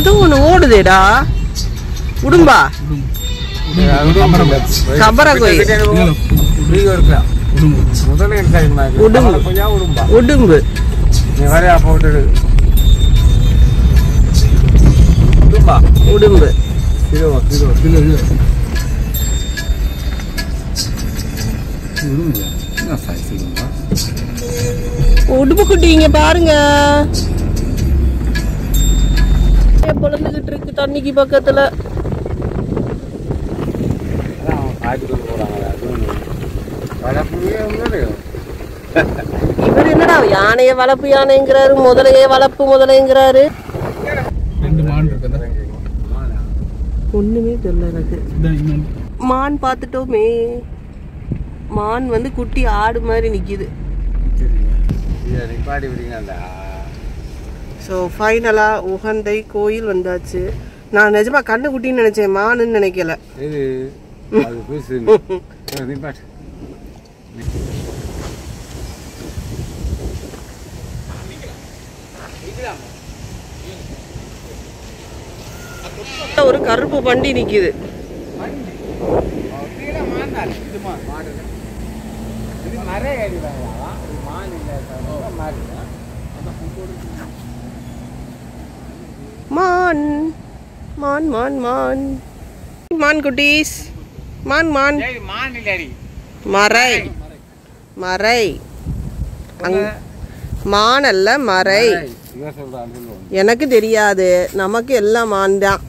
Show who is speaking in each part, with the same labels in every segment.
Speaker 1: ஏதோ ஒன்று ஓடுதேடா. உடும்பா கபரா கோயில் உடும்பு உடும்பு உடும்பு குட்டி இங்க பாருங்க பொழந்துகிட்டு இருக்கு தண்ணிக்கு பக்கத்துல. இவர் என்னடா யானைய வளர்ப்பு யானைங்கிறாரு, முதலையே வளர்ப்பு முதலைங்கிறாரு. ஒண்ணுமே தெரியல எனக்கு. மான் பார்த்துட்டோமே. மான் வந்து குட்டி ஆடு மாதிரி நிக்குது. ஸோ ஃபைனலாக உகந்தை கோயில் வந்தாச்சு. நான் நிஜமா கண்ணு குட்டின்னு நினைச்சேன், மானுன்னு நினைக்கல. ஒரு கருப்பு வண்டி நிக்குது. மான் மான் மான் மான் மான் குட்டீஸ். மான் மான் மறை மறை மான் அல்ல மறை. எனக்கு தெரியாது, நமக்கு எல்லாம் மான் தான்.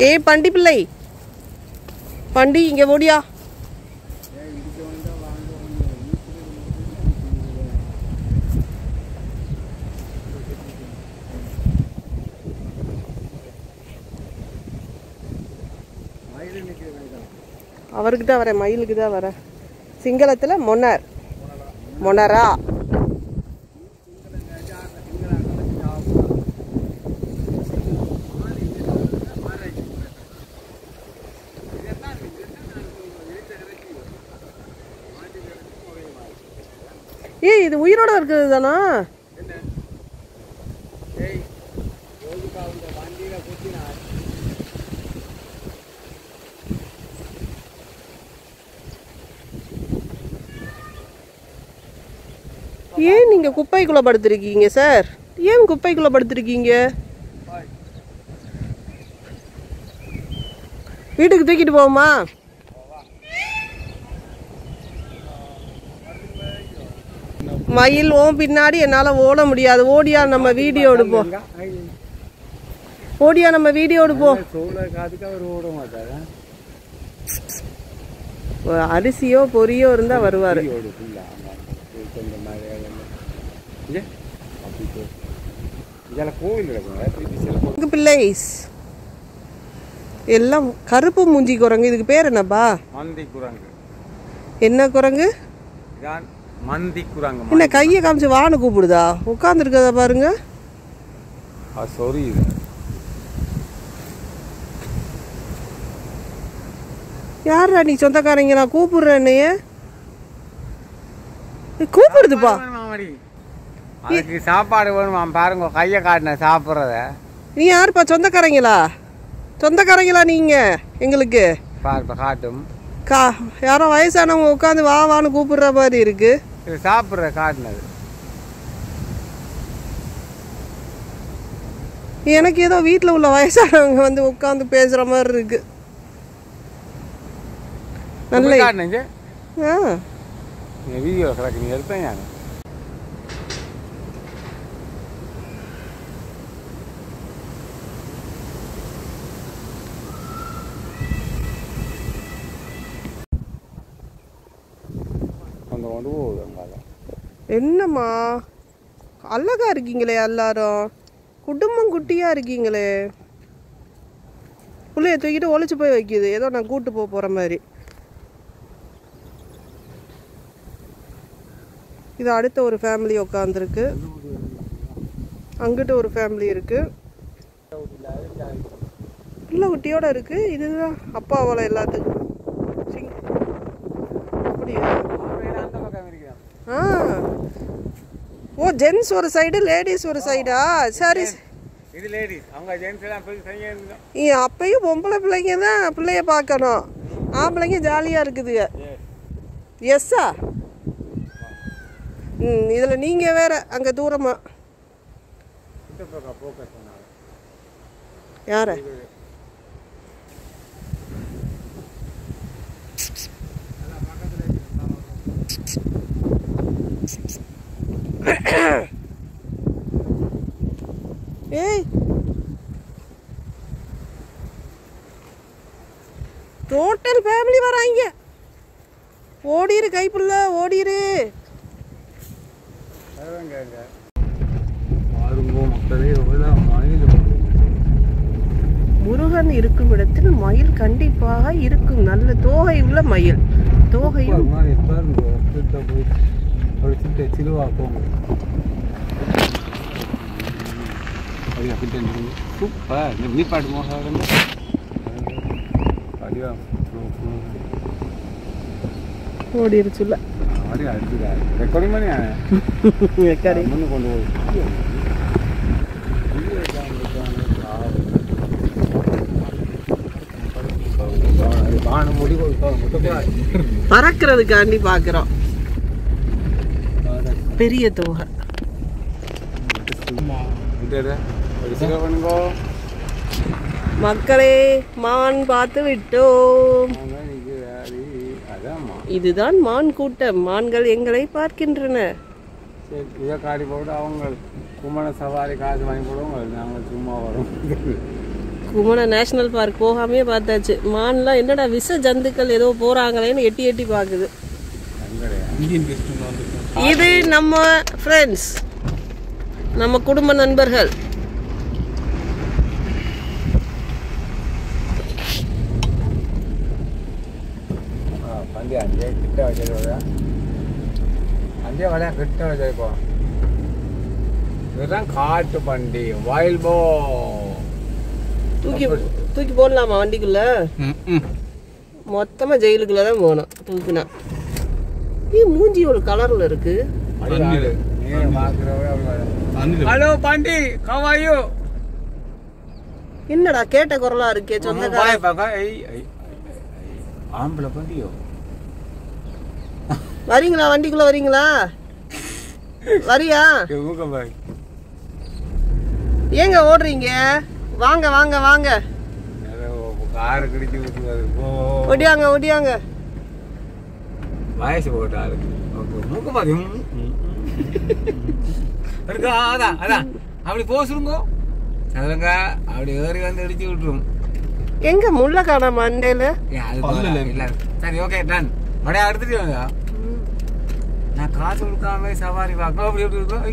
Speaker 1: ஏ பண்டி பிள்ளை, பண்டி இங்க ஓடியா. அவருக்கு தான் வர, மயிலுக்கு தான் வர. சிங்களத்துல மொனர் மொனரா. ஏய் இது உயிரோட இருக்குது தானா? ஏன் நீங்க குப்பைக்குள்ள படுத்திருக்கீங்க சார்? ஏன் குப்பைக்குள்ள படுத்திருக்கீங்க? வீட்டுக்கு தூக்கிட்டு போவோமா? மயில் ஓம் பின்னாடி என்னால ஓட முடியாது. ஓடியா நம்ம வீடியோ எடுப்போம். ஓடியா நம்ம வீடியோ எடுப்போம். அரிசியோ பொரியோ இருந்தா வருவாரு. பிள்ளைஸ் எல்லாம் கருப்பு மூஞ்சி குரங்கு. இதுக்கு பேர் என்னப்பா? மந்தி குரங்கு. என்ன குரங்கு? மந்தி குரங்கு. என்ன கையை காமிச்சு வான்னு கூப்பிடுதா? உட்கார்ந்து இருக்கதா பாருங்க. யாரா நீ சொந்தக்காரங்க? நான் கூப்பிடுறேன். என்னைய கூப்பிடுதுப்பா.
Speaker 2: சாப்பாடு வேணுமா பாருங்க, கையை காட்டின சாப்பிட்றத.
Speaker 1: நீ யாருப்பா? சொந்தக்காரங்களா? சொந்தக்காரங்களா நீங்க எங்களுக்கு?
Speaker 2: பாருப்பா காட்டும்.
Speaker 1: யாரோ வயசானவங்க உட்காந்து வா வான்னு கூப்பிடுற மாதிரி இருக்கு.
Speaker 2: சாப்பிட்ற காட்டினது.
Speaker 1: எனக்கு ஏதோ வீட்டில் உள்ள வயசானவங்க வந்து உட்காந்து பேசுற மாதிரி இருக்கு. நல்ல
Speaker 2: வீடியோ கிடக்கு, நீ எடுத்தேன்.
Speaker 1: என்னம்மா அழகா இருக்கீங்களே எல்லாரும், குடும்பம் குட்டியா இருக்கீங்களே. புள்ளைய தூக்கிட்டு ஒளிச்சு போய் வைக்குது, ஏதோ நான் கூட்டு போற மாதிரி. இது அடுத்த ஒரு ஃபேமிலி உட்காந்துருக்கு, அங்கிட்ட ஒரு ஃபேமிலி இருக்கு, பிள்ளை குட்டியோட இருக்கு. இதுதான் அப்பாவோட எல்லாத்துக்கும். அப்படியா? ஓ ஜென்ஸ் ஒரு சைடு லேடிஸ் ஒரு சைடா? சரி.
Speaker 2: இது லேடிஸ், அவங்க ஜென்ஸ் எல்லாம் போய் சரியா இருந்தோம்.
Speaker 1: அப்பயும் பொம்பளை பிள்ளைங்க தான் பிள்ளைய பார்க்கணும். ஆம்பளைங்க ஜாலியாக இருக்குதுங்க. எஸ்ஸா? இதில் நீங்கள் வேற அங்கே தூரமா யார? ஏய் டோட்டல் ஃபேமிலி வராங்க. ஓடிரு கைப்புள்ள ஓடிரு. முருகன் இருக்கும் இடத்தில் மயில் கண்டிப்பாக இருக்கும். நல்ல தோகை உள்ள மயில். தோகையும் ஓடிருச்சுல்ல. பறக்கிறதுக்காண்டி பாக்குறோம். பெரிய தோகை. மக்களே மான் பார்த்து விட்டோம். இதுதான் மான் கூட்டம். மான்கள் எங்களை பார்க்கின்றன.
Speaker 2: இதை காடி போட்டு அவங்க குமண சவாரி காசு வாங்கி போடுவாங்க. நாங்கள் சும்மா வரோம்.
Speaker 1: குமண நேஷனல் பார்க் போகாமே பார்த்தாச்சு. மான்லாம் என்னடா விஷ ஜந்துக்கள் ஏதோ போறாங்களேன்னு எட்டி எட்டி பாக்குது. இது நம்ம ஃப்ரெண்ட்ஸ், நம்ம குடும்ப நண்பர்கள்.
Speaker 2: அங்கே கிட்ட வச்சிருக்கோம். அங்கே வளையா கிட்ட வச்சிருக்கோம். இதுதான் காட்டு பண்டி வைல்ட் போ.
Speaker 1: தூக்கி போடலாமா வண்டிக்குள்ள? மொத்தமா ஜெயிலுக்குள்ள தான் போகணும் தூக்குனா. மூஞ்சி ஒரு கலர்ல இருக்கு.
Speaker 2: Hello Pandi, how are you?
Speaker 1: என்னடா கேட்ட குரலா இருக்கே சொந்தக்கார.
Speaker 2: ஆம்பளை பாண்டியோ
Speaker 1: வரீங்களா? வண்டிக்குள்ள வரீங்களா? வரியா? ஏங்க ஓடுறீங்க? வாங்க வாங்க வாங்க.
Speaker 2: கார் கடிச்சு
Speaker 1: ஒடியாங்க ஒடியாங்க.
Speaker 2: வயசு போட்டா மூக்க பாதி இருக்கா? அதான் அதான் அப்படி போசுருங்க சதுரங்க அப்படி ஏறி வந்து இடிச்சு விட்டுரும்.
Speaker 1: எங்க முள்ள காண மண்டையில?
Speaker 2: சரி ஓகே டன். மழையா எடுத்துட்டு வாங்க. நான் காசு கொடுக்காம சவாரி பார்க்கணும். அப்படி எப்படி இருக்கும்?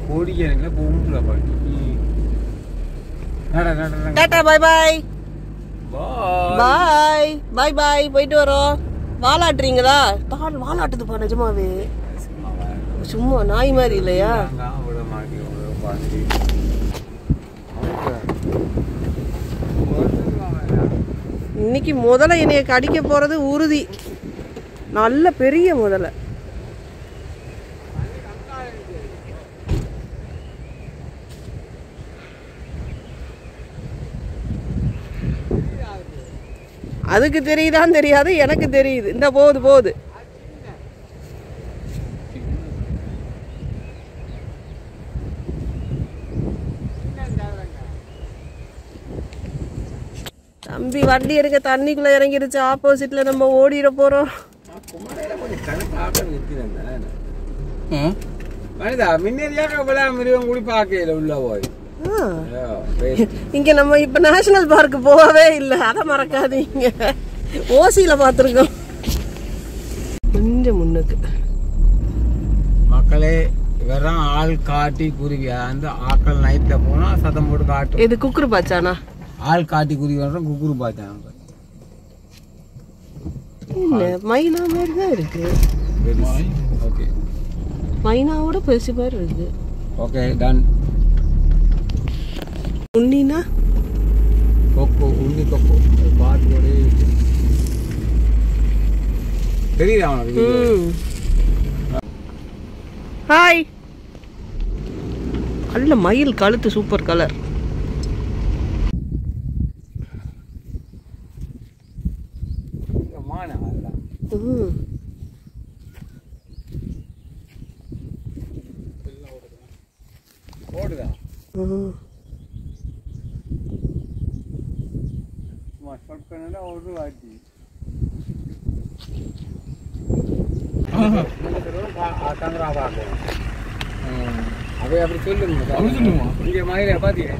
Speaker 2: கோடிக்கணக்கில் போகல பாட்டி.
Speaker 1: டாடா பை பை பாய் பாய் பாய். போயிட்டு வரோம். வாலாட்டுறீங்களா? வாலாட்டுதுப்பா நிஜமாவே. சும்மா நாய் மாதிரி இல்லையா? இன்னைக்கு முதல்ல என்னைய கடிக்க போறது உறுதி. நல்ல பெரிய முதல்ல. அதுக்கு தெரியுதான் தெரியாது, எனக்கு தெரியுது. இந்த போகுது போகுது. தம்பி வண்டி எடுக்க தண்ணிக்குள்ள இறங்கிருச்சு. ஆப்போசிட்ல நம்ம ஓடிட போறோம். இங்க நம்ம இப்ப நேஷனல் பார்க் போகவே இல்லை. அதை மறக்காதீங்க. ஓசியில பாத்துருக்கோம். கொஞ்சம் முன்னுக்கு
Speaker 2: மக்களே இவரெல்லாம் ஆள் காட்டி குருவி. அந்த ஆக்கள் நைட்ல போனா சத்தம் போட்டு காட்டும்.
Speaker 1: இது குக்குரு பாச்சானா?
Speaker 2: ஆள் காட்டி குருவி குக்குரு பாச்சான்.
Speaker 1: இல்ல மைனா மாதிரி தான் இருக்கு.
Speaker 2: ஓகே
Speaker 1: மைனாவோட பெருசு மாதிரி இருக்கு.
Speaker 2: Okay done.
Speaker 1: உண்ணினா
Speaker 2: கொக்கோ உண்ணி கொக்கோ பாட்டு தெரியுது அவனுக்கு.
Speaker 1: ஹாய். நல்ல மயில் கழுத்து சூப்பர் கலர்.
Speaker 2: ஓடுதா ஒரு வாட்டி அவை அப்படி சொல்லுங்க இங்கே மயில பாத்தீங்க.